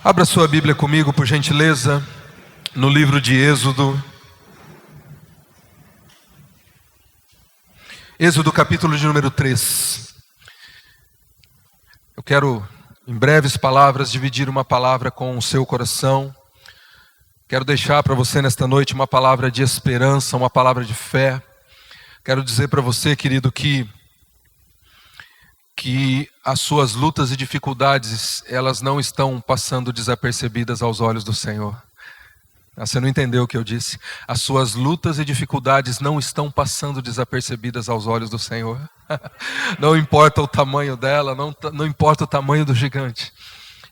Abra sua Bíblia comigo, por gentileza, no livro de Êxodo. Êxodo capítulo de número 3. Eu quero, em breves palavras, dividir uma palavra com o seu coração. Quero deixar para você nesta noite uma palavra de esperança, uma palavra de fé. Quero dizer para você, querido, que as suas lutas e dificuldades, elas não estão passando desapercebidas aos olhos do Senhor. Você não entendeu o que eu disse? As suas lutas e dificuldades não estão passando desapercebidas aos olhos do Senhor. Não importa o tamanho dela, não importa o tamanho do gigante.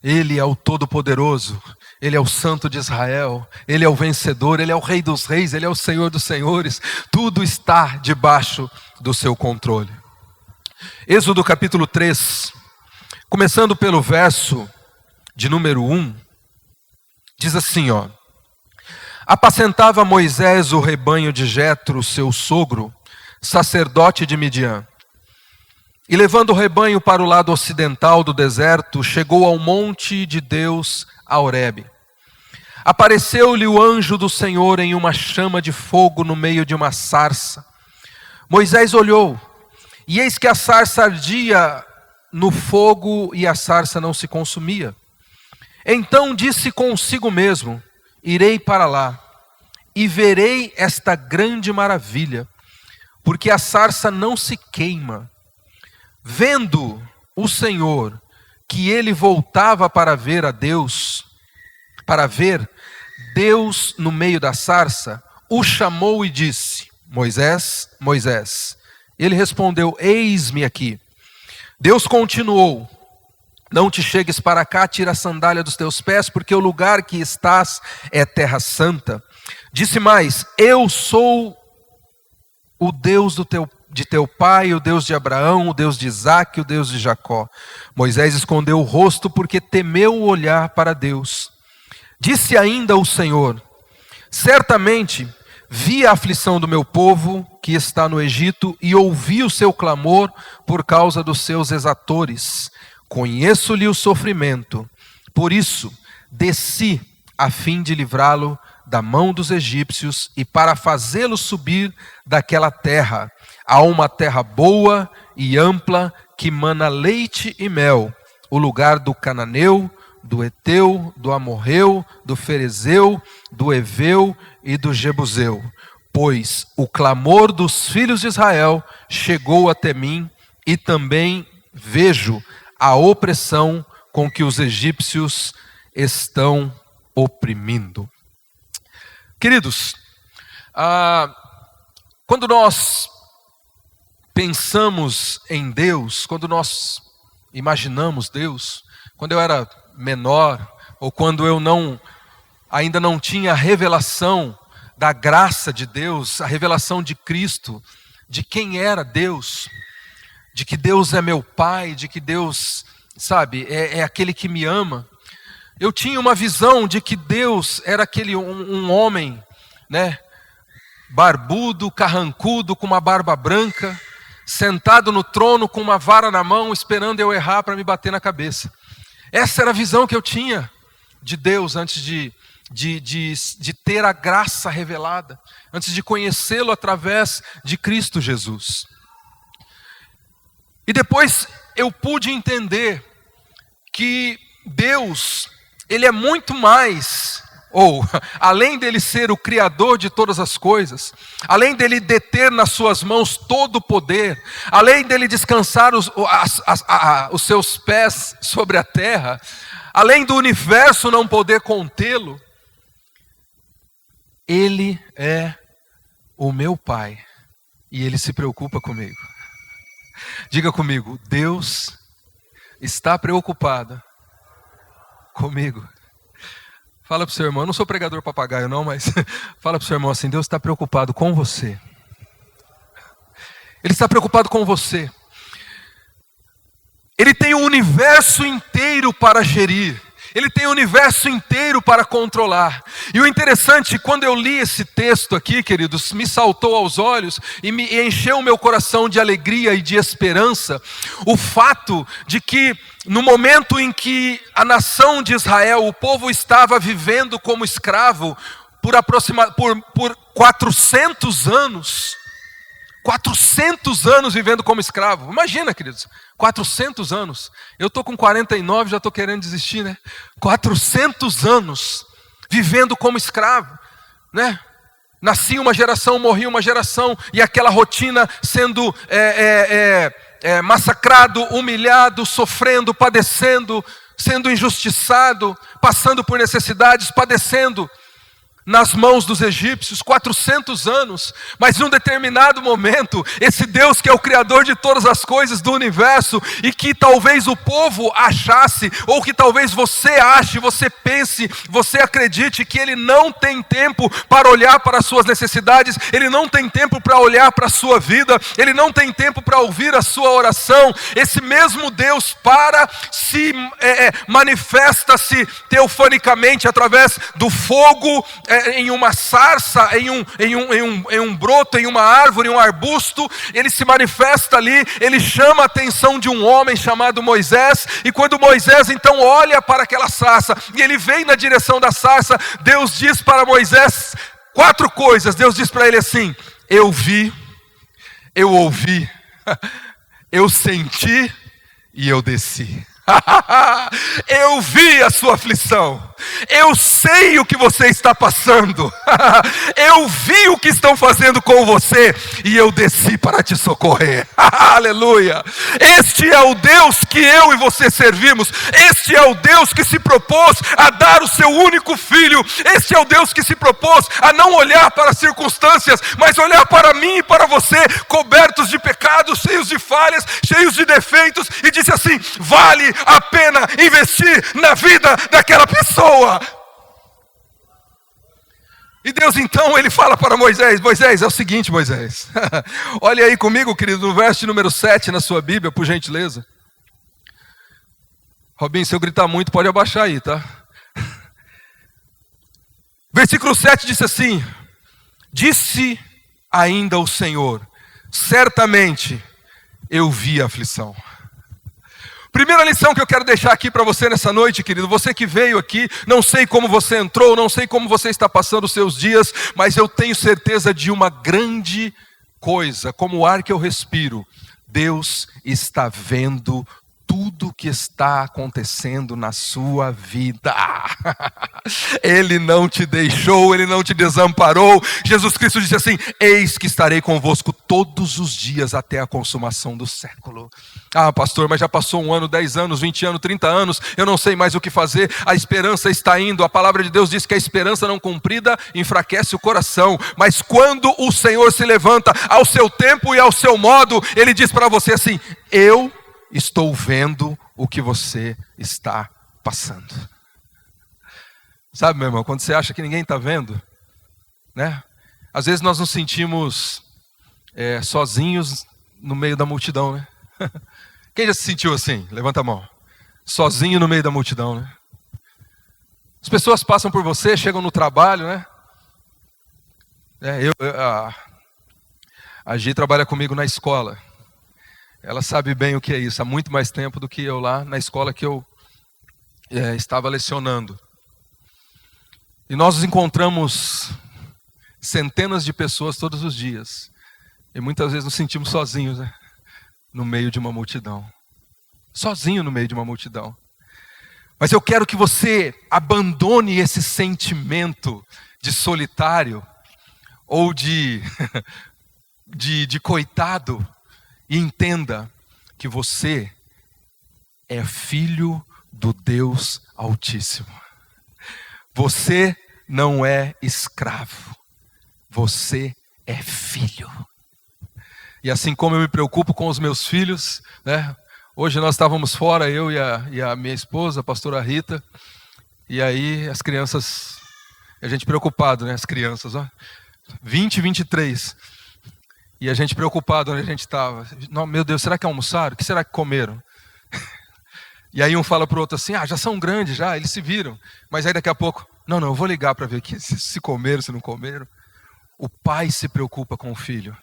Ele é o Todo-Poderoso, Ele é o Santo de Israel, Ele é o vencedor, Ele é o Rei dos Reis, Ele é o Senhor dos Senhores. Tudo está debaixo do seu controle. Êxodo capítulo 3, começando pelo verso de número 1, diz assim, apacentava Moisés o rebanho de Jetro, seu sogro, sacerdote de Midian. E levando o rebanho para o lado ocidental do deserto, chegou ao monte de Deus, a Horebe. Apareceu-lhe o anjo do Senhor em uma chama de fogo no meio de uma sarça. Moisés olhou, e eis que a sarça ardia no fogo e a sarça não se consumia. Então disse consigo mesmo, irei para lá e verei esta grande maravilha, porque a sarça não se queima. Vendo o Senhor que ele voltava para ver a Deus, para ver Deus no meio da sarça, o chamou e disse, Moisés, Moisés. Ele respondeu, eis-me aqui. Deus continuou, não te chegues para cá, tira a sandália dos teus pés, porque o lugar que estás é terra santa. Disse mais, eu sou o Deus de teu pai, o Deus de Abraão, o Deus de Isaque, o Deus de Jacó. Moisés escondeu o rosto porque temeu olhar para Deus. Disse ainda o Senhor, certamente vi a aflição do meu povo que está no Egito e ouvi o seu clamor por causa dos seus exatores. Conheço-lhe o sofrimento, por isso desci a fim de livrá-lo da mão dos egípcios e para fazê-lo subir daquela terra a uma terra boa e ampla que mana leite e mel, o lugar do cananeu, do Eteu, do Amorreu, do Ferezeu, do Eveu e do Jebuseu. Pois o clamor dos filhos de Israel chegou até mim e também vejo a opressão com que os egípcios estão oprimindo. Queridos, quando nós pensamos em Deus, quando nós imaginamos Deus, quando eu era menor, ou quando eu ainda não tinha a revelação da graça de Deus, a revelação de Cristo, de quem era Deus, de que Deus é meu Pai, de que Deus, é aquele que me ama. Eu tinha uma visão de que Deus era um homem, barbudo, carrancudo, com uma barba branca, sentado no trono com uma vara na mão, esperando eu errar para me bater na cabeça. Essa era a visão que eu tinha de Deus antes de ter a graça revelada, antes de conhecê-lo através de Cristo Jesus. E depois eu pude entender que Deus, Ele é muito mais, além dele ser o Criador de todas as coisas, além dele deter nas suas mãos todo o poder, além dele descansar os seus pés sobre a terra, além do universo não poder contê-lo, Ele é o meu Pai e Ele se preocupa comigo. Diga comigo, Deus está preocupado comigo. Fala para o seu irmão, eu não sou pregador papagaio não, mas fala para o seu irmão assim, Deus está preocupado com você. Ele está preocupado com você. Ele tem o universo inteiro para gerir. Ele tem o universo inteiro para controlar. E o interessante, quando eu li esse texto aqui, queridos, me saltou aos olhos e me encheu o meu coração de alegria e de esperança, o fato de que no momento em que a nação de Israel, o povo estava vivendo como escravo por 400 anos, 400 anos vivendo como escravo. Imagina, queridos, 400 anos. Eu estou com 49, já estou querendo desistir, né? 400 anos vivendo como escravo, né? Nascia uma geração, morria uma geração, e aquela rotina sendo massacrado, humilhado, sofrendo, padecendo, sendo injustiçado, passando por necessidades, padecendo nas mãos dos egípcios, 400 anos, mas em um determinado momento, esse Deus que é o Criador de todas as coisas do universo, e que talvez o povo achasse, ou que talvez você ache, você pense, você acredite que Ele não tem tempo para olhar para as suas necessidades, Ele não tem tempo para olhar para a sua vida, Ele não tem tempo para ouvir a sua oração. Esse mesmo Deus manifesta-se teofanicamente através do fogo, em uma sarça, em um broto, em uma árvore, em um arbusto. Ele se manifesta ali, ele chama a atenção de um homem chamado Moisés, e quando Moisés então olha para aquela sarça, e ele vem na direção da sarça, Deus diz para Moisés 4 coisas. Deus diz para ele assim: eu vi, eu ouvi, eu senti e eu desci. Eu vi a sua aflição, eu sei o que você está passando, eu vi o que estão fazendo com você, e eu desci para te socorrer. Aleluia! Este é o Deus que eu e você servimos. Este é o Deus que se propôs a dar o seu único filho. Este é o Deus que se propôs a não olhar para as circunstâncias, mas olhar para mim e para você, cobertos de pecados, cheios de falhas, cheios de defeitos, e disse assim: vale a pena investir na vida daquela pessoa. E Deus então, ele fala para Moisés: Moisés, é o seguinte, Moisés, olha aí comigo, querido, no verso número 7 na sua Bíblia, por gentileza. Robinho, se eu gritar muito, pode abaixar aí, tá? Versículo 7 diz assim: disse ainda o Senhor, certamente eu vi a aflição. Primeira lição que eu quero deixar aqui para você nessa noite, querido, você que veio aqui, não sei como você entrou, não sei como você está passando os seus dias, mas eu tenho certeza de uma grande coisa: como o ar que eu respiro, Deus está vendo tudo que está acontecendo na sua vida. Ele não te deixou, Ele não te desamparou. Jesus Cristo disse assim: eis que estarei convosco todos os dias até a consumação do século. Ah, pastor, mas já passou 1 ano, 10 anos, 20 anos, 30 anos, eu não sei mais o que fazer. A esperança está indo. A palavra de Deus diz que a esperança não cumprida enfraquece o coração, mas quando o Senhor se levanta ao seu tempo e ao seu modo, Ele diz para você assim: eu estou vendo o que você está passando. Sabe, meu irmão, quando você acha que ninguém está vendo, né? Às vezes nós nos sentimos sozinhos no meio da multidão, né? Quem já se sentiu assim? Levanta a mão. Sozinho no meio da multidão, né? As pessoas passam por você, chegam no trabalho, né? A Gi trabalha comigo na escola. Ela sabe bem o que é isso, há muito mais tempo do que eu lá na escola que eu estava lecionando. E nós nos encontramos centenas de pessoas todos os dias. E muitas vezes nos sentimos sozinhos, né? No meio de uma multidão. Sozinho no meio de uma multidão. Mas eu quero que você abandone esse sentimento de solitário ou de coitado, e entenda que você é filho do Deus Altíssimo. Você não é escravo, você é filho. E assim como eu me preocupo com os meus filhos, né? Hoje nós estávamos fora, eu e a minha esposa, a pastora Rita, e aí as crianças, a gente preocupado, né? As crianças, ó, 20, 23. E a gente preocupado onde a gente estava. Não, meu Deus, será que almoçaram? O que será que comeram? E aí um fala para o outro assim, já são grandes já, eles se viram. Mas aí daqui a pouco, não, eu vou ligar para ver aqui se comeram, se não comeram. O pai se preocupa com o filho.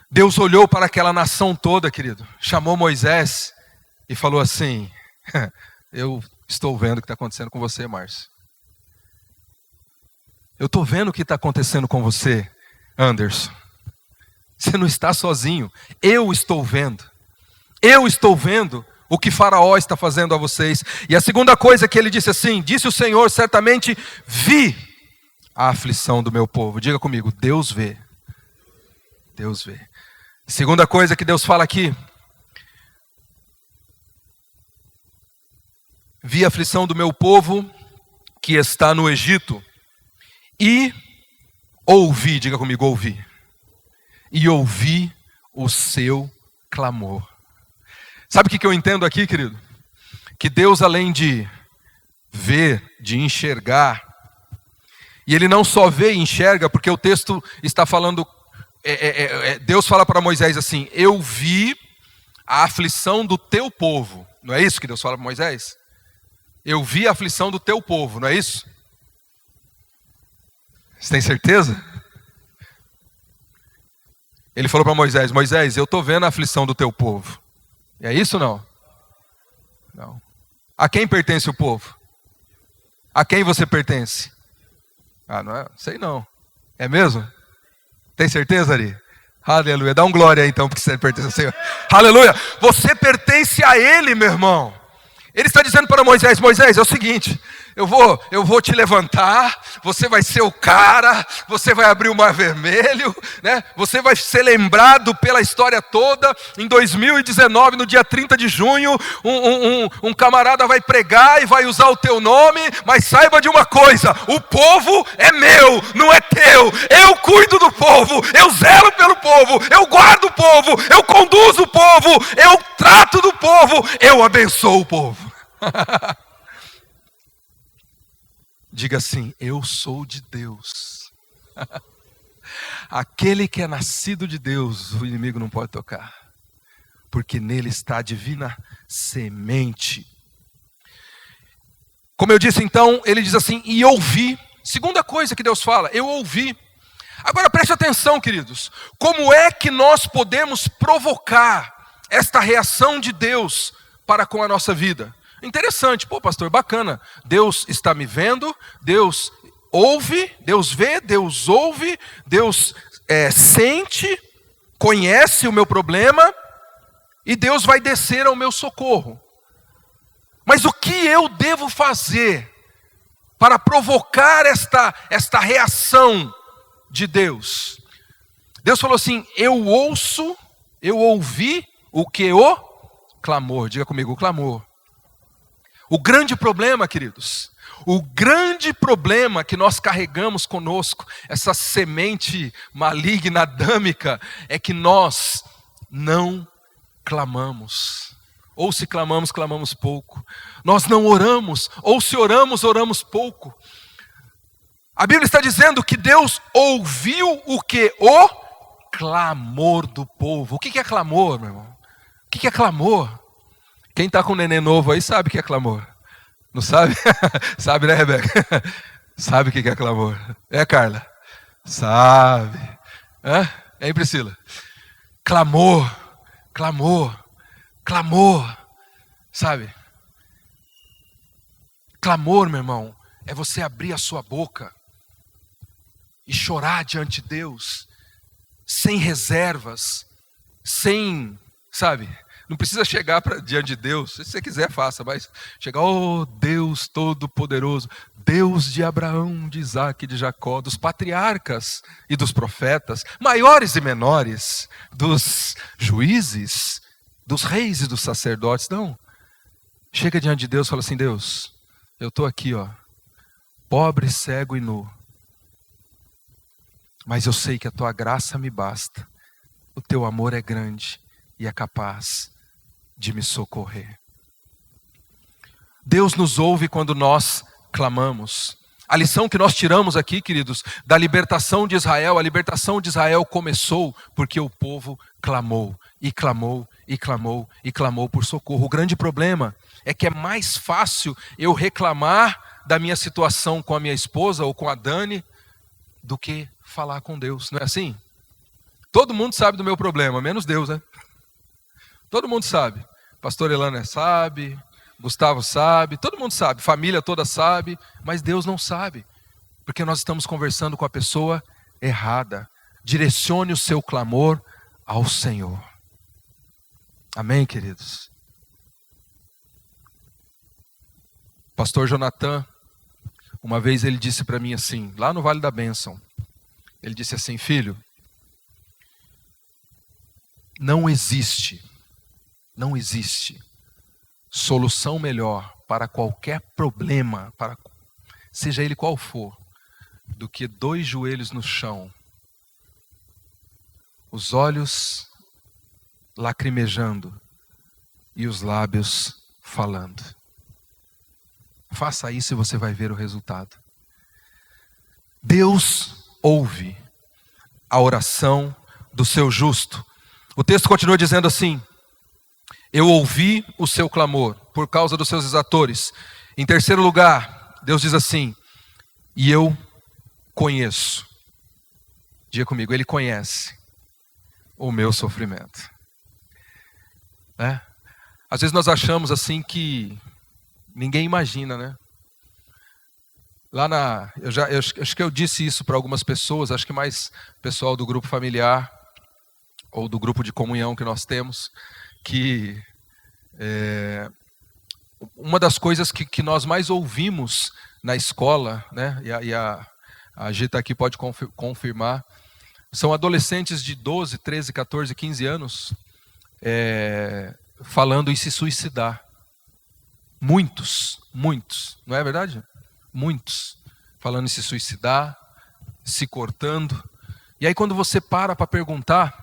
Deus olhou para aquela nação toda, querido, chamou Moisés e falou assim, eu estou vendo o que está acontecendo com você, Márcio. Eu estou vendo o que está acontecendo com você, Anderson. Você não está sozinho. Eu estou vendo. Eu estou vendo o que Faraó está fazendo a vocês. E a segunda coisa que ele disse assim, disse o Senhor, certamente vi a aflição do meu povo. Diga comigo, Deus vê. Deus vê. Segunda coisa que Deus fala aqui. Vi a aflição do meu povo que está no Egito. E ouvi, diga comigo, ouvi. E ouvi o seu clamor. Sabe o que eu entendo aqui, querido? Que Deus, além de ver, de enxergar, e Ele não só vê e enxerga, porque o texto está falando, Deus fala para Moisés assim, eu vi a aflição do teu povo. Não é isso que Deus fala para Moisés? Eu vi a aflição do teu povo, não é isso? Você tem certeza? Ele falou para Moisés, Moisés, eu estou vendo a aflição do teu povo. É isso ou não? Não. A quem pertence o povo? A quem você pertence? Não é? Sei não. É mesmo? Tem certeza, Ari? Aleluia. Dá um glória aí então, porque você pertence ao Senhor. Aleluia. Você pertence a Ele, meu irmão. Ele está dizendo para Moisés, Moisés, é o seguinte, eu vou te levantar, você vai ser o cara, você vai abrir o mar vermelho, né? Você vai ser lembrado pela história toda. Em 2019, no dia 30 de junho, um camarada vai pregar e vai usar o teu nome, mas saiba de uma coisa, o povo é meu, não é teu. Eu cuido do povo, eu zelo pelo povo, eu guardo o povo, eu conduzo o povo, eu trato do povo, eu abençoo o povo. Diga assim, eu sou de Deus. Aquele que é nascido de Deus, o inimigo não pode tocar, porque nele está a divina semente. Como eu disse então, ele diz assim, e ouvi. Segunda coisa que Deus fala, eu ouvi. Agora preste atenção, queridos, como é que nós podemos provocar esta reação de Deus para com a nossa vida? Interessante, pastor, bacana. Deus está me vendo, Deus ouve, Deus vê, Deus ouve, Deus sente, conhece o meu problema e Deus vai descer ao meu socorro. Mas o que eu devo fazer para provocar esta reação de Deus? Deus falou assim, eu ouvi o que? O clamor. Diga comigo, o clamor. O grande problema, queridos, o grande problema que nós carregamos conosco, essa semente maligna, adâmica, é que nós não clamamos. Ou se clamamos, clamamos pouco. Nós não oramos, ou se oramos, oramos pouco. A Bíblia está dizendo que Deus ouviu o que? O clamor do povo. O que é clamor, meu irmão? O que é clamor? Quem está com um neném novo aí sabe o que é clamor. Não sabe? Sabe, né, Rebeca? Sabe o que é clamor? Carla? Sabe. Hein, Priscila? Clamor, clamor, clamor. Sabe? Clamor, meu irmão, é você abrir a sua boca e chorar diante de Deus, sem reservas, sem, sabe? Não precisa chegar diante de Deus, se você quiser faça, mas chegar, Deus Todo-Poderoso, Deus de Abraão, de Isaac, de Jacó, dos patriarcas e dos profetas, maiores e menores, dos juízes, dos reis e dos sacerdotes. Não, chega diante de Deus e fala assim, Deus, eu estou aqui, pobre, cego e nu, mas eu sei que a tua graça me basta, o teu amor é grande e é capaz de me socorrer. Deus nos ouve quando nós clamamos. A lição que nós tiramos aqui, queridos, da libertação de Israel, a libertação de Israel começou porque o povo clamou, e clamou, e clamou por socorro. O grande problema é que é mais fácil eu reclamar da minha situação com a minha esposa ou com a Dani do que falar com Deus, não é assim? Todo mundo sabe do meu problema, menos Deus, né? Todo mundo sabe. Pastor Elana sabe, Gustavo sabe, todo mundo sabe, família toda sabe, mas Deus não sabe, porque nós estamos conversando com a pessoa errada. Direcione o seu clamor ao Senhor. Amém, queridos? Pastor Jonathan, uma vez ele disse para mim assim, lá no Vale da Bênção, ele disse assim: filho, não existe solução melhor para qualquer problema, seja ele qual for, do que 2 joelhos no chão, os olhos lacrimejando e os lábios falando. Faça isso e você vai ver o resultado. Deus ouve a oração do seu justo. O texto continua dizendo assim: eu ouvi o seu clamor por causa dos seus exatores. Em terceiro lugar, Deus diz assim: e eu conheço. Diga comigo, Ele conhece o meu sofrimento. Às vezes nós achamos assim que ninguém imagina, né? Acho que eu disse isso para algumas pessoas, acho que mais pessoal do grupo familiar ou do grupo de comunhão que nós temos, que uma das coisas que nós mais ouvimos na escola, né? E a Gita aqui pode confirmar, são adolescentes de 12, 13, 14, 15 anos falando em se suicidar. Muitos, não é verdade? Muitos falando em se suicidar, se cortando. E aí quando você para perguntar,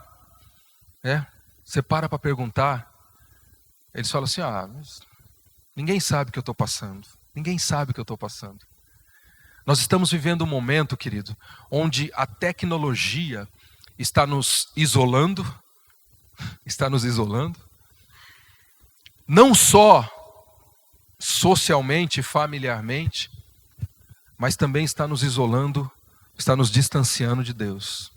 eles falam assim: mas ninguém sabe o que eu estou passando. Ninguém sabe o que eu estou passando. Nós estamos vivendo um momento, querido, onde a tecnologia está nos isolando, não só socialmente, familiarmente, mas também está nos isolando, está nos distanciando de Deus.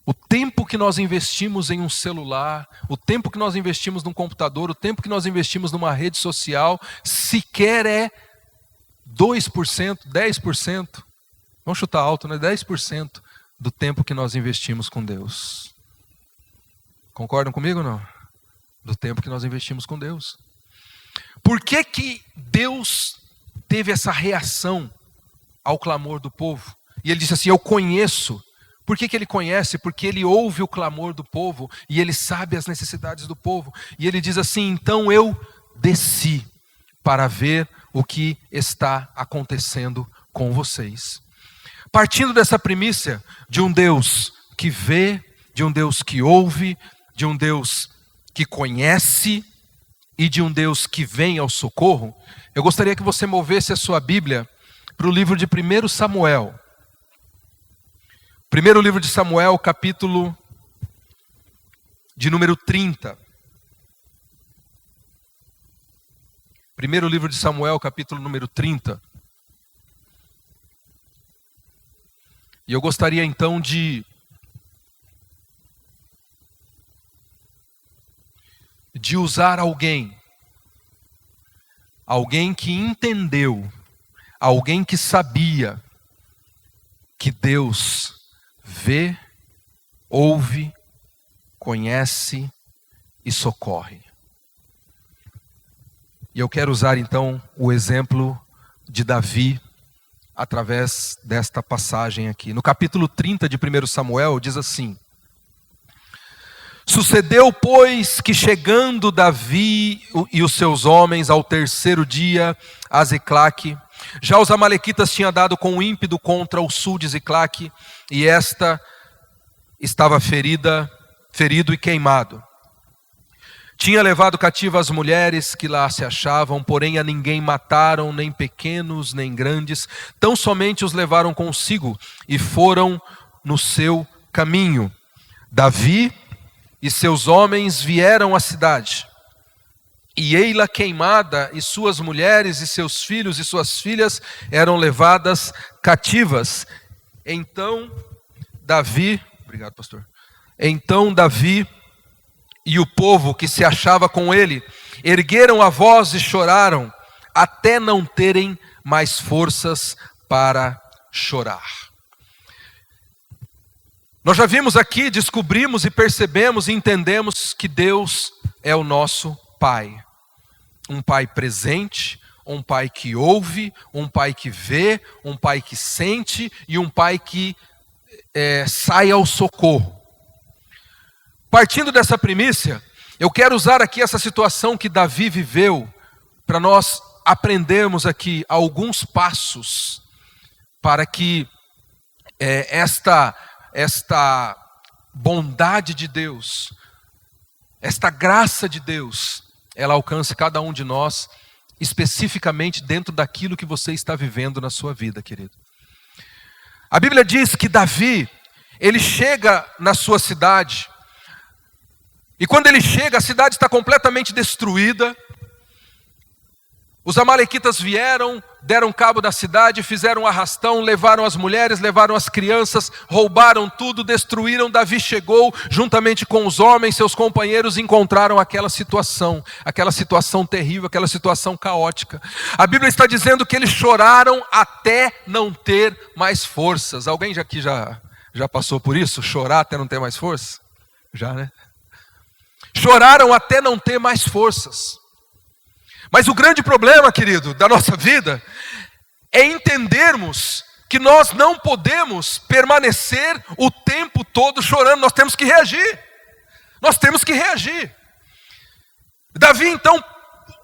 O tempo que nós investimos em um celular, o tempo que nós investimos num computador, o tempo que nós investimos numa rede social, sequer é 2%, 10%, vamos chutar alto, né? 10% do tempo que nós investimos com Deus. Concordam comigo ou não? Do tempo que nós investimos com Deus. Por que Deus teve essa reação ao clamor do povo? E ele disse assim: eu conheço. Por que ele conhece? Porque ele ouve o clamor do povo e ele sabe as necessidades do povo. E ele diz assim: então eu desci para ver o que está acontecendo com vocês. Partindo dessa primícia de um Deus que vê, de um Deus que ouve, de um Deus que conhece e de um Deus que vem ao socorro, eu gostaria que você movesse a sua Bíblia para o livro de 1 Samuel. Primeiro livro de Samuel, capítulo de número 30. Primeiro livro de Samuel, capítulo número 30. E eu gostaria então de usar alguém que entendeu, alguém que sabia que Deus vê, ouve, conhece e socorre. E eu quero usar então o exemplo de Davi através desta passagem aqui. No capítulo 30 de 1 Samuel diz assim: sucedeu, pois, que chegando Davi e os seus homens ao terceiro dia a Ziclague, já os amalequitas tinham dado com ímpeto contra o sul de Ziclague, e esta estava ferido e queimado. Tinha levado cativo as mulheres que lá se achavam, porém a ninguém mataram, nem pequenos, nem grandes, tão somente os levaram consigo e foram no seu caminho. Davi e seus homens vieram à cidade. E ei-la queimada, e suas mulheres, e seus filhos, e suas filhas eram levadas cativas. Então Davi, obrigado, pastor. Então Davi e o povo que se achava com ele ergueram a voz e choraram, até não terem mais forças para chorar. Nós já vimos aqui, descobrimos e percebemos e entendemos que Deus é o nosso Pai. Um Pai presente, um Pai que ouve, um Pai que vê, um Pai que sente e um Pai que sai ao socorro. Partindo dessa primícia, eu quero usar aqui essa situação que Davi viveu para nós aprendermos aqui alguns passos para que esta bondade de Deus, esta graça de Deus, ela alcance cada um de nós, especificamente dentro daquilo que você está vivendo na sua vida, querido. A Bíblia diz que Davi, ele chega na sua cidade, e quando ele chega, a cidade está completamente destruída. Os amalequitas vieram, deram cabo da cidade, fizeram um arrastão, levaram as mulheres, levaram as crianças, roubaram tudo, destruíram. Davi chegou, juntamente com os homens, seus companheiros, encontraram aquela situação terrível, aquela situação caótica. A Bíblia está dizendo que eles choraram até não ter mais forças. Alguém aqui já passou por isso? Chorar até não ter mais força? Já, né? Choraram até não ter mais forças. Mas o grande problema, querido, da nossa vida é entendermos que nós não podemos permanecer o tempo todo chorando. Nós temos que reagir. Nós temos que reagir. Davi então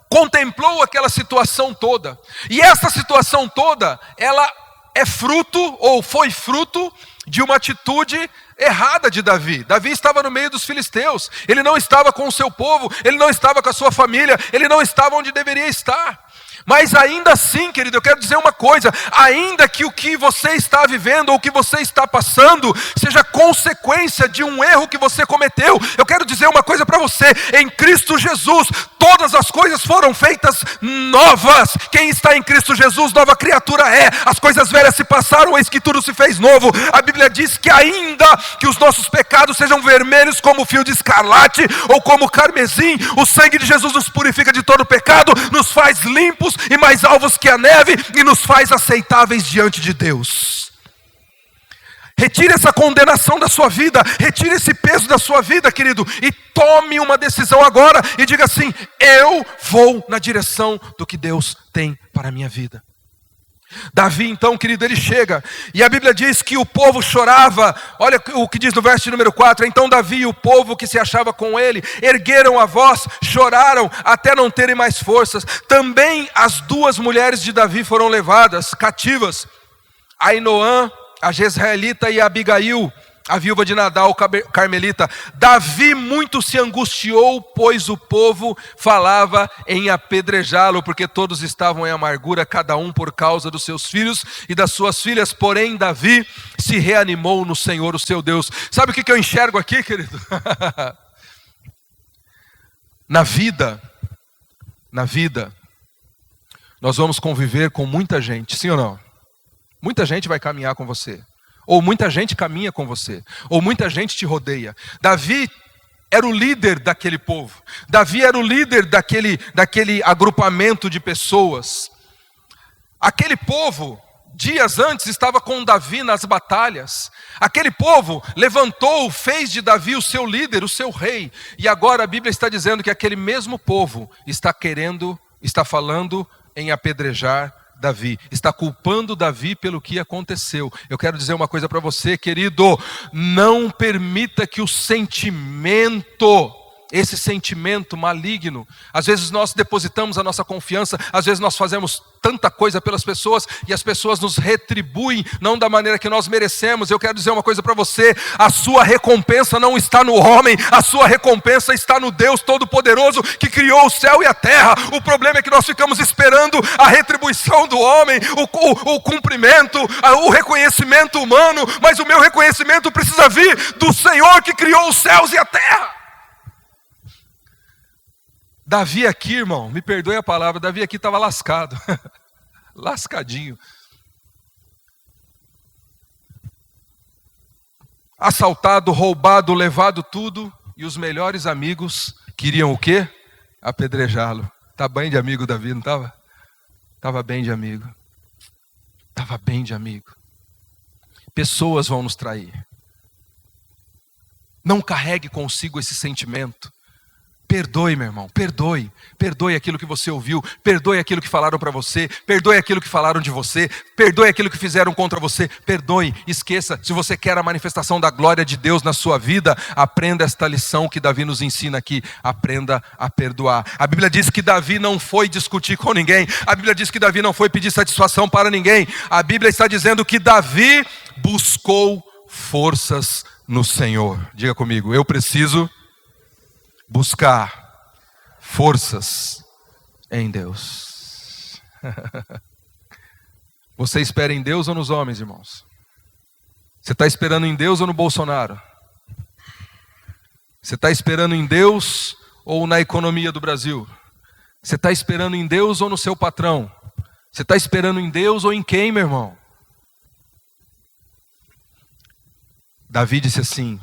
contemplou aquela situação toda. E essa situação toda, ela é fruto, ou foi fruto, de uma atitude errada de Davi. Davi estava no meio dos filisteus, ele não estava com o seu povo, ele não estava com a sua família, ele não estava onde deveria estar. Mas ainda assim, querido, eu quero dizer uma coisa: ainda que o que você está vivendo ou o que você está passando seja consequência de um erro que você cometeu, eu quero dizer uma coisa para você: em Cristo Jesus todas as coisas foram feitas novas. Quem está em Cristo Jesus, nova criatura é. As coisas velhas se passaram, eis que tudo se fez novo. A Bíblia diz que ainda que os nossos pecados sejam vermelhos como fio de escarlate ou como carmesim, o sangue de Jesus nos purifica de todo pecado, nos faz limpos e mais alvos que a neve, e nos faz aceitáveis diante de Deus. Retire essa condenação da sua vida, retire esse peso da sua vida, querido, e tome uma decisão agora, e diga assim: eu vou na direção do que Deus tem para a minha vida. Davi então, querido, ele chega, e a Bíblia diz que o povo chorava. Olha o que diz no verso de número 4: então Davi e o povo que se achava com ele ergueram a voz, choraram até não terem mais forças. Também as duas mulheres de Davi foram levadas cativas, Ainoã, a Jezreelita, e a Abigail, a viúva de Nadal, carmelita. Davi muito se angustiou, pois o povo falava em apedrejá-lo, porque todos estavam em amargura, cada um por causa dos seus filhos e das suas filhas. Porém Davi se reanimou no Senhor, o seu Deus. Sabe o que eu enxergo aqui, querido? Na vida, nós vamos conviver com muita gente, sim ou não? Muita gente vai caminhar com você. Ou muita gente caminha com você, ou muita gente te rodeia. Davi era o líder daquele povo. Davi era o líder daquele agrupamento de pessoas. Aquele povo, dias antes, estava com Davi nas batalhas. Aquele povo levantou, fez de Davi o seu líder, o seu rei. E agora a Bíblia está dizendo que aquele mesmo povo está falando em apedrejar Davi, está culpando Davi pelo que aconteceu. Eu quero dizer uma coisa para você, querido: não permita que o esse sentimento maligno, às vezes nós depositamos a nossa confiança, às vezes nós fazemos tanta coisa pelas pessoas e as pessoas nos retribuem não da maneira que nós merecemos. Eu quero dizer uma coisa para você: a sua recompensa não está no homem, a sua recompensa está no Deus Todo-Poderoso que criou o céu e a terra. O problema é que nós ficamos esperando a retribuição do homem, o cumprimento, o reconhecimento humano, mas o meu reconhecimento precisa vir do Senhor que criou os céus e a terra. Davi aqui, irmão, me perdoe a palavra, Davi aqui estava lascado. Lascadinho. Assaltado, roubado, levado tudo. E os melhores amigos queriam o quê? Apedrejá-lo. Tá bem de amigo Davi, não estava? Estava bem de amigo. Estava bem de amigo. Pessoas vão nos trair. Não carregue consigo esse sentimento. Perdoe, meu irmão, perdoe. Perdoe aquilo que você ouviu. Perdoe aquilo que falaram para você. Perdoe aquilo que falaram de você. Perdoe aquilo que fizeram contra você. Perdoe, esqueça. Se você quer a manifestação da glória de Deus na sua vida, aprenda esta lição que Davi nos ensina aqui. Aprenda a perdoar. A Bíblia diz que Davi não foi discutir com ninguém. A Bíblia diz que Davi não foi pedir satisfação para ninguém. A Bíblia está dizendo que Davi buscou forças no Senhor. Diga comigo, eu preciso buscar forças em Deus. Você espera em Deus ou nos homens, irmãos? Você está esperando em Deus ou no Bolsonaro? Você está esperando em Deus ou na economia do Brasil? Você está esperando em Deus ou no seu patrão? Você está esperando em Deus ou em quem, meu irmão? Davi disse assim: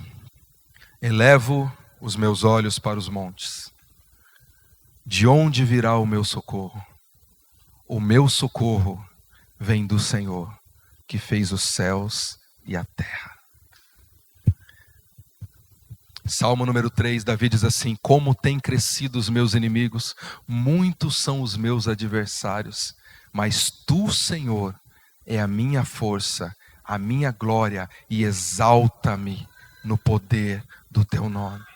elevo os meus olhos para os montes. De onde virá o meu socorro? O meu socorro vem do Senhor, que fez os céus e a terra. Salmo número 3, Davi diz assim: como têm crescido os meus inimigos, muitos são os meus adversários, mas tu, Senhor, é a minha força, a minha glória, e exalta-me no poder do teu nome.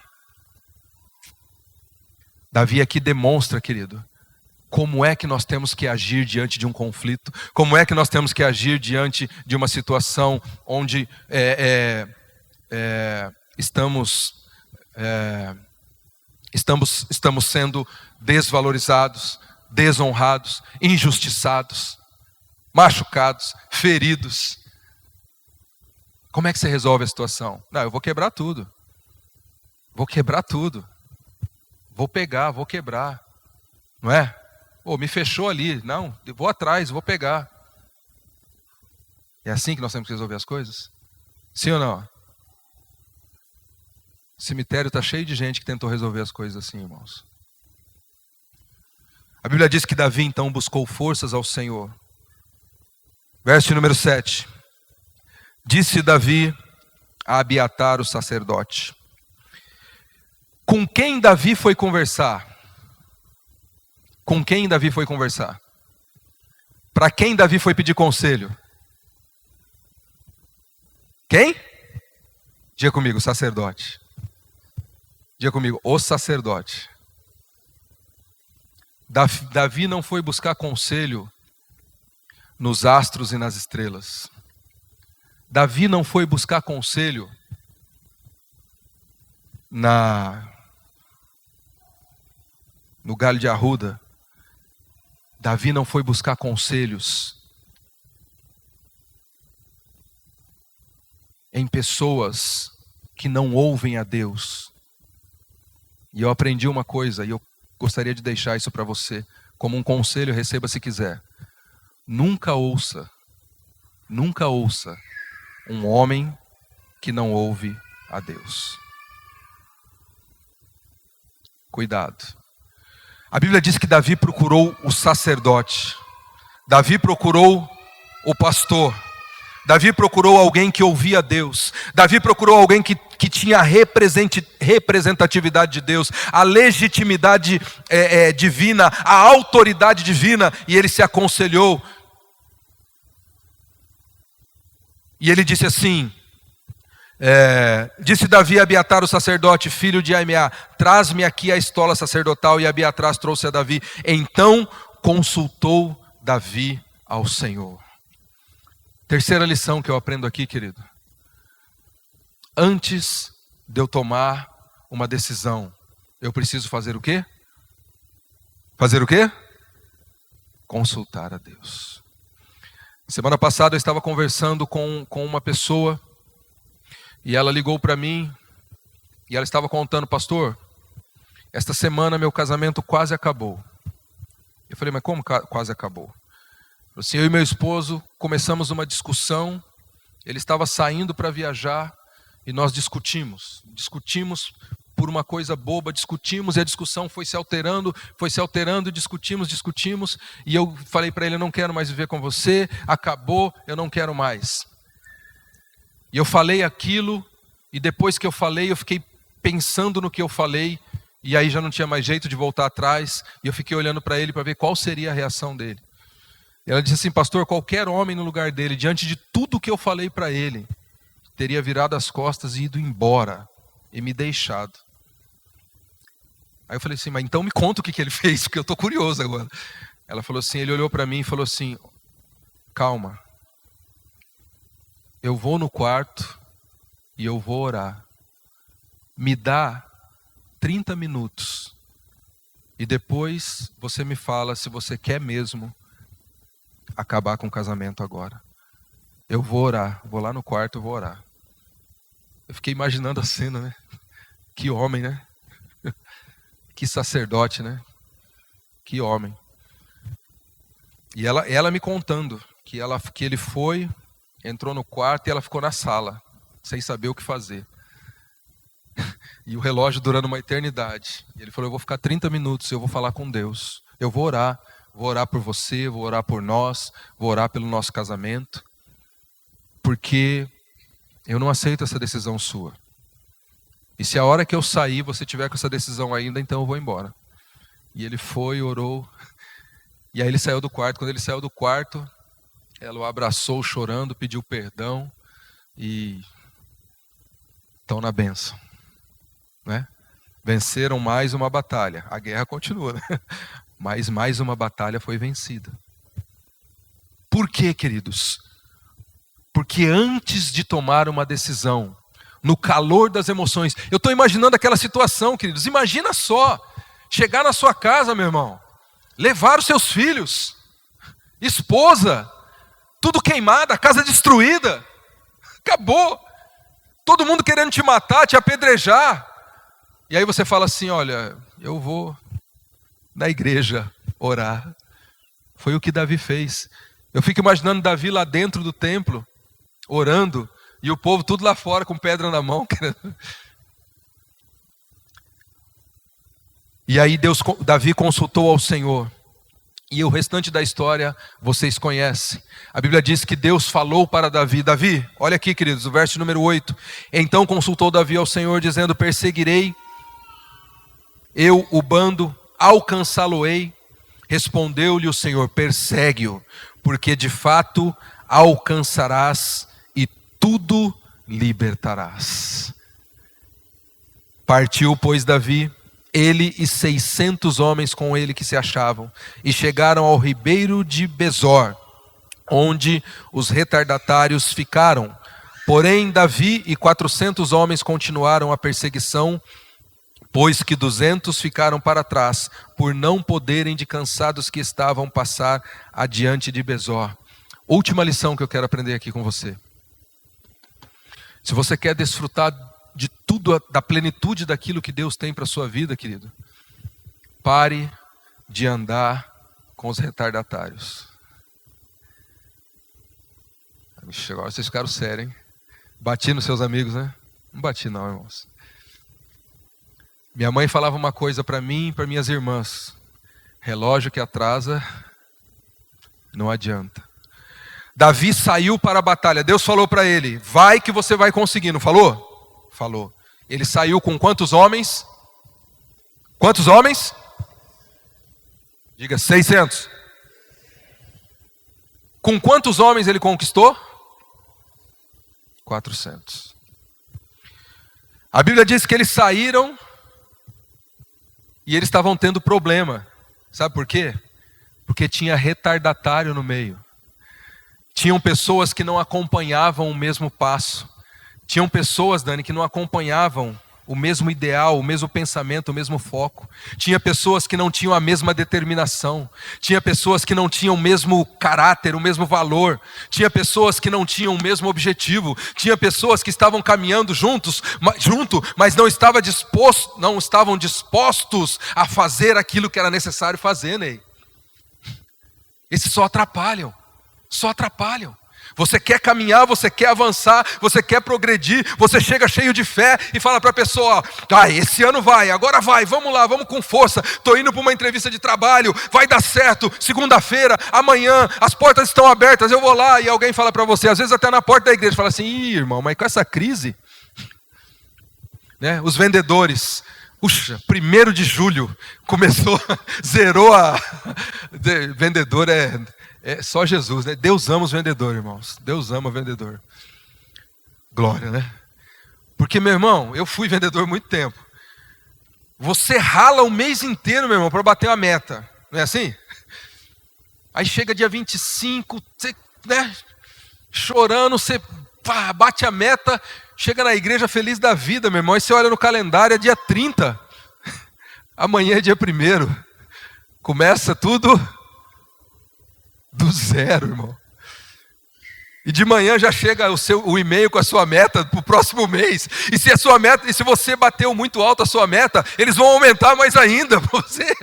Davi aqui demonstra, querido, como é que nós temos que agir diante de um conflito, como é que nós temos que agir diante de uma situação onde estamos sendo desvalorizados, desonrados, injustiçados, machucados, feridos. Como é que você resolve a situação? Não, eu vou quebrar tudo. Vou quebrar tudo. Vou pegar, vou quebrar. Não é? Pô, me fechou ali. Não, eu vou atrás, vou pegar. É assim que nós temos que resolver as coisas? Sim ou não? O cemitério está cheio de gente que tentou resolver as coisas assim, irmãos. A Bíblia diz que Davi então buscou forças ao Senhor. Verso número 7. Disse Davi a Abiatar, o sacerdote. Com quem Davi foi conversar? Com quem Davi foi conversar? Para quem Davi foi pedir conselho? Quem? Diga comigo, sacerdote. Diga comigo, o sacerdote. Davi não foi buscar conselho nos astros e nas estrelas. Davi não foi buscar conselho no galho de arruda. Davi não foi buscar conselhos em pessoas que não ouvem a Deus. E eu aprendi uma coisa, e eu gostaria de deixar isso para você, como um conselho, receba se quiser. Nunca ouça um homem que não ouve a Deus. Cuidado. A Bíblia diz que Davi procurou o sacerdote. Davi procurou o pastor. Davi procurou alguém que ouvia a Deus. Davi procurou alguém que tinha a representatividade de Deus, a legitimidade divina, a autoridade divina. E ele se aconselhou. E ele disse assim, disse Davi a Abiatar, o sacerdote, filho de Aimeá: traz-me aqui a estola sacerdotal. E Abiatar trouxe a Davi. Então consultou Davi ao Senhor. Terceira lição que eu aprendo aqui, querido. Antes de eu tomar uma decisão, eu preciso fazer o quê? Fazer o quê? Consultar a Deus. Semana passada eu estava conversando com uma pessoa, e ela ligou para mim, e ela estava contando: pastor, esta semana meu casamento quase acabou. Eu falei, mas como quase acabou? Assim, eu e meu esposo começamos uma discussão, ele estava saindo para viajar e nós discutimos por uma coisa boba, discutimos e a discussão foi se alterando, discutimos e eu falei para ele, eu não quero mais viver com você, acabou, eu não quero mais. E eu falei aquilo e depois que eu falei, eu fiquei pensando no que eu falei e aí já não tinha mais jeito de voltar atrás e eu fiquei olhando para ele para ver qual seria a reação dele. E ela disse assim, pastor, qualquer homem no lugar dele, diante de tudo que eu falei para ele, teria virado as costas e ido embora e me deixado. Aí eu falei assim, mas então me conta o que ele fez, porque eu estou curioso agora. Ela falou assim, ele olhou para mim e falou assim, calma, eu vou no quarto e eu vou orar. Me dá 30 minutos e depois você me fala se você quer mesmo acabar com o casamento agora. Eu vou orar, vou lá no quarto, eu vou orar. Eu fiquei imaginando a cena, né? Que homem, né? Que sacerdote, né? Que homem. E ela me contando que ele foi, entrou no quarto e ela ficou na sala, sem saber o que fazer. E o relógio durando uma eternidade. E ele falou, eu vou ficar 30 minutos, eu vou falar com Deus. Eu vou orar por você, vou orar por nós, vou orar pelo nosso casamento. Porque eu não aceito essa decisão sua. E se a hora que eu sair você tiver com essa decisão ainda, então eu vou embora. E ele foi, orou. E aí ele saiu do quarto. Quando ele saiu do quarto, ela o abraçou chorando, pediu perdão. E estão na bênção. Né? Venceram mais uma batalha. A guerra continua, né? Mas mais uma batalha foi vencida. Por quê, queridos? Porque antes de tomar uma decisão, no calor das emoções, eu estou imaginando aquela situação, queridos. Imagina só, chegar na sua casa, meu irmão, levar os seus filhos, esposa, tudo queimado, a casa destruída, acabou. Todo mundo querendo te matar, te apedrejar. E aí você fala assim, olha, eu vou na igreja orar. Foi o que Davi fez. Eu fico imaginando Davi lá dentro do templo, orando, e o povo tudo lá fora com pedra na mão. E aí Davi consultou ao Senhor. E o restante da história vocês conhecem. A Bíblia diz que Deus falou para Davi. Davi, olha aqui, queridos, o verso número 8. Então consultou Davi ao Senhor, dizendo, perseguirei eu o bando, alcançá-lo-ei. Respondeu-lhe o Senhor, persegue-o, porque de fato alcançarás e tudo libertarás. Partiu, pois, Davi, ele e 600 homens com ele que se achavam, e chegaram ao ribeiro de Besor, onde os retardatários ficaram. Porém, Davi e 400 homens continuaram a perseguição, pois que 200 ficaram para trás, por não poderem de cansados que estavam passar adiante de Besor. Última lição que eu quero aprender aqui com você. Se você quer desfrutar de tudo, da plenitude daquilo que Deus tem para a sua vida, querido, pare de andar com os retardatários. Agora vocês ficaram sérios, hein? Bati nos seus amigos, né? Não bati não, irmãos. Minha mãe falava uma coisa para mim e para minhas irmãs. Relógio que atrasa, não adianta. Davi saiu para a batalha. Deus falou para ele, vai que você vai conseguir, não falou? Falou. Ele saiu com quantos homens? Quantos homens? Diga 600. Com quantos homens ele conquistou? 400. A Bíblia diz que eles saíram e eles estavam tendo problema. Sabe por quê? Porque tinha retardatário no meio. Tinham pessoas que não acompanhavam o mesmo passo. Tinham pessoas, Dani, que não acompanhavam o mesmo ideal, o mesmo pensamento, o mesmo foco. Tinha pessoas que não tinham a mesma determinação. Tinha pessoas que não tinham o mesmo caráter, o mesmo valor. Tinha pessoas que não tinham o mesmo objetivo. Tinha pessoas que estavam caminhando junto, mas não estavam dispostos a fazer aquilo que era necessário fazer, Ney. Esses só atrapalham. Só atrapalham. Você quer caminhar, você quer avançar, você quer progredir, você chega cheio de fé e fala para a pessoa, esse ano vai, agora vai, vamos lá, vamos com força, estou indo para uma entrevista de trabalho, vai dar certo, segunda-feira, amanhã, as portas estão abertas, eu vou lá, e alguém fala para você, às vezes até na porta da igreja, fala assim, irmão, mas com essa crise, né? Os vendedores, 1º de julho, começou, zerou vendedor é só Jesus, né? Deus ama os vendedores, irmãos. Deus ama o vendedor. Glória, né? Porque, meu irmão, eu fui vendedor muito tempo. Você rala o mês inteiro, meu irmão, para bater uma meta. Não é assim? Aí chega dia 25, você, né? Chorando, você bate a meta, chega na igreja feliz da vida, meu irmão. Aí você olha no calendário, é dia 30. Amanhã é dia 1º. Começa tudo do zero, irmão. E de manhã já chega o e-mail com a sua meta para o próximo mês. E se a sua meta, e se você bateu muito alto a sua meta, eles vão aumentar mais ainda para você.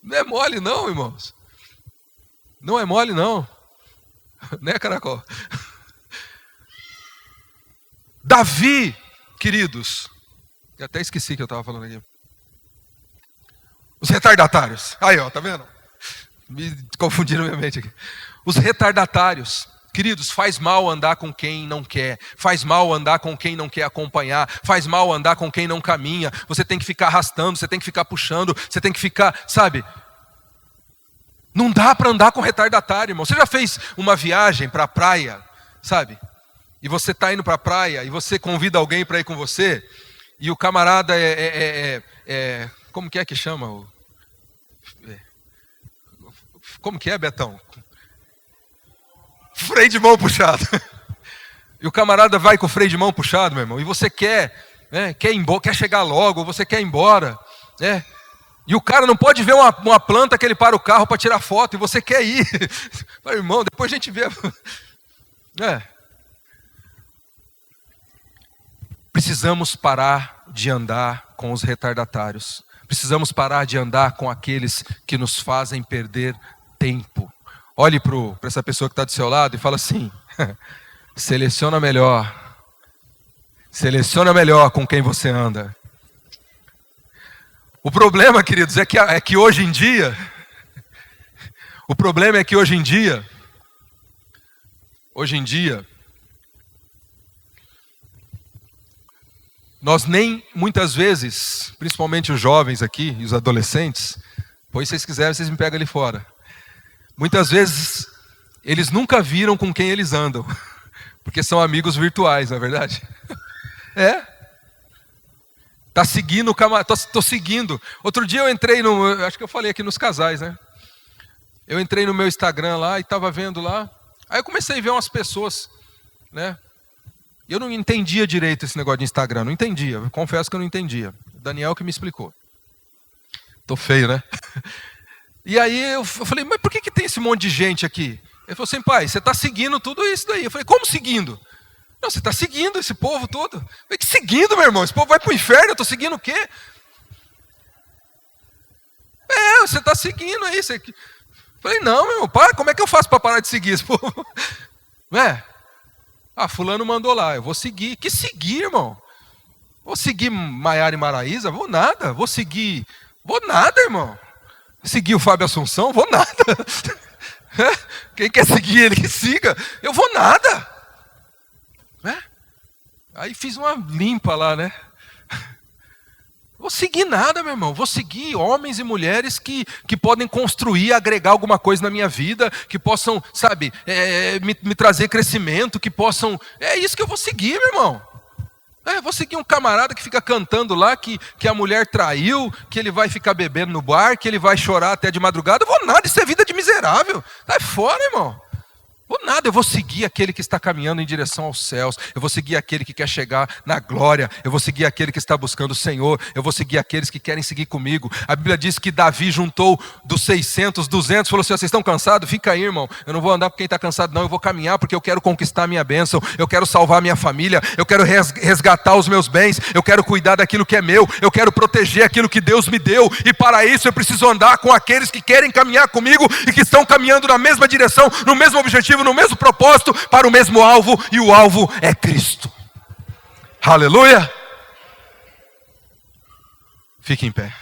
Não é mole não, irmãos. Não é mole não. Né, Caracol? Davi, queridos. Eu até esqueci que eu estava falando aqui. Os retardatários. Aí, ó, tá vendo? Me confundiram minha mente aqui. Os retardatários, queridos, faz mal andar com quem não quer, faz mal andar com quem não quer acompanhar, faz mal andar com quem não caminha. Você tem que ficar arrastando, você tem que ficar puxando, você tem que ficar, sabe? Não dá para andar com retardatário, irmão. Você já fez uma viagem para a praia, sabe? E você está indo para a praia e você convida alguém para ir com você e o camarada como que chama? Como que é, Betão? Freio de mão puxado. E o camarada vai com o freio de mão puxado, meu irmão. E você quer ir embora, quer chegar logo, você quer ir embora, né? E o cara não pode ver uma planta que ele para o carro para tirar foto e você quer ir. Fala, irmão, depois a gente vê. Precisamos parar de andar com os retardatários. Precisamos parar de andar com aqueles que nos fazem perder tempo. Olhe para essa pessoa que está do seu lado e fala assim, seleciona melhor com quem você anda. O problema, queridos, é que hoje em dia, nós nem muitas vezes, principalmente os jovens aqui e os adolescentes, pois se vocês quiserem, vocês me pegam ali fora. Muitas vezes, eles nunca viram com quem eles andam, porque são amigos virtuais, não é verdade? Tá seguindo o camarada, tô seguindo. Outro dia eu entrei acho que eu falei aqui nos casais, né? Eu entrei no meu Instagram lá e estava vendo lá. Aí eu comecei a ver umas pessoas, né? Eu não entendia direito esse negócio de Instagram, não entendia, eu confesso que eu não entendia. O Daniel que me explicou. Tô feio, né? E aí eu falei, mas por que tem esse monte de gente aqui? Ele falou assim, pai, você está seguindo tudo isso daí. Eu falei, como seguindo? Não, você está seguindo esse povo todo. Eu falei, que seguindo, meu irmão? Esse povo vai para o inferno, eu estou seguindo o quê? Você está seguindo aí. Eu falei, não, meu irmão, para, como é que eu faço para parar de seguir esse povo? Fulano mandou lá, eu vou seguir. Que seguir, irmão? Vou seguir Maiara e Maraísa? Vou nada, irmão. Seguir o Fábio Assunção? Vou nada. Quem quer seguir ele, que siga. Eu vou nada. Aí fiz uma limpa lá, né? Vou seguir nada, meu irmão. Vou seguir homens e mulheres que podem construir, agregar alguma coisa na minha vida, que possam, sabe, me trazer crescimento, que possam... É isso que eu vou seguir, meu irmão. Vou seguir um camarada que fica cantando lá que a mulher traiu, que ele vai ficar bebendo no bar, que ele vai chorar até de madrugada. Eu vou nada, isso é vida de miserável. Sai fora, irmão. Vou nada, eu vou seguir aquele que está caminhando em direção aos céus. Eu vou seguir aquele que quer chegar na glória. Eu vou seguir aquele que está buscando o Senhor. Eu vou seguir aqueles que querem seguir comigo. A Bíblia diz que Davi juntou dos 600, 200, falou assim: vocês estão cansados? Fica aí, irmão. Eu não vou andar por quem está cansado, não. Eu vou caminhar porque eu quero conquistar a minha bênção. Eu quero salvar a minha família. Eu quero resgatar os meus bens. Eu quero cuidar daquilo que é meu. Eu quero proteger aquilo que Deus me deu. E para isso eu preciso andar com aqueles que querem caminhar comigo e que estão caminhando na mesma direção, no mesmo objetivo, no mesmo propósito, para o mesmo alvo, e o alvo é Cristo. Aleluia! Fique em pé.